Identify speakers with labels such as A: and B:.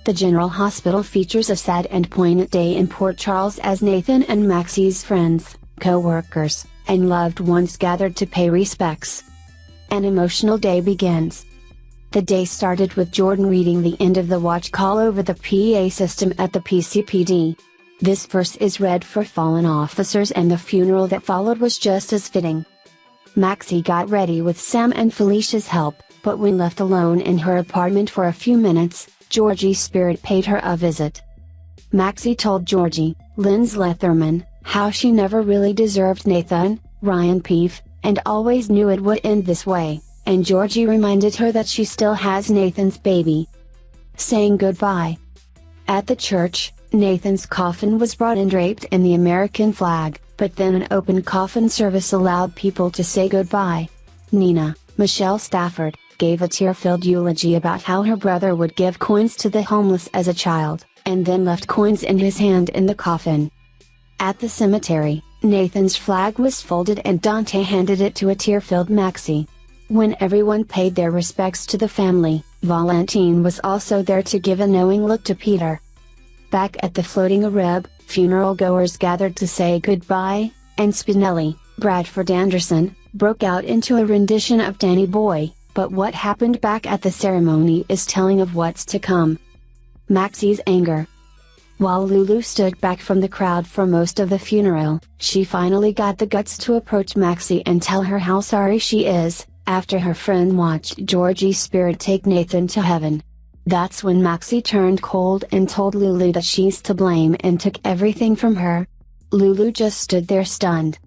A: The General Hospital features a sad and poignant day in Port Charles as Nathan and Maxie's friends, co-workers, and loved ones gathered to pay respects. An emotional day begins. The day started with Jordan reading the end of the watch call over the PA system at the PCPD. This verse is read for fallen officers, and the funeral that followed was just as fitting. Maxie got ready with Sam and Felicia's help, but when left alone in her apartment for a few minutes, Georgie's spirit paid her a visit. Maxie told Georgie, Lynn's Letherman, how she never really deserved Nathan, Ryan Peeve, and always knew it would end this way, and Georgie reminded her that she still has Nathan's baby. Saying goodbye. At the church, Nathan's coffin was brought in draped in the American flag, but then an open coffin service allowed people to say goodbye. Nina, Michelle Stafford, gave a tear-filled eulogy about how her brother would give coins to the homeless as a child, and then left coins in his hand in the coffin. At the cemetery, Nathan's flag was folded and Dante handed it to a tear-filled Maxie. When everyone paid their respects to the family, Valentine was also there to give a knowing look to Peter. Back at the floating Arab, funeral goers gathered to say goodbye, and Spinelli, Bradford Anderson, broke out into a rendition of Danny Boy, but what happened back at the ceremony is telling of what's to come. Maxie's anger. While Lulu stood back from the crowd for most of the funeral, she finally got the guts to approach Maxie and tell her how sorry she is, after her friend watched Georgie's spirit take Nathan to heaven. That's when Maxie turned cold and told Lulu that she's to blame and took everything from her. Lulu just stood there stunned.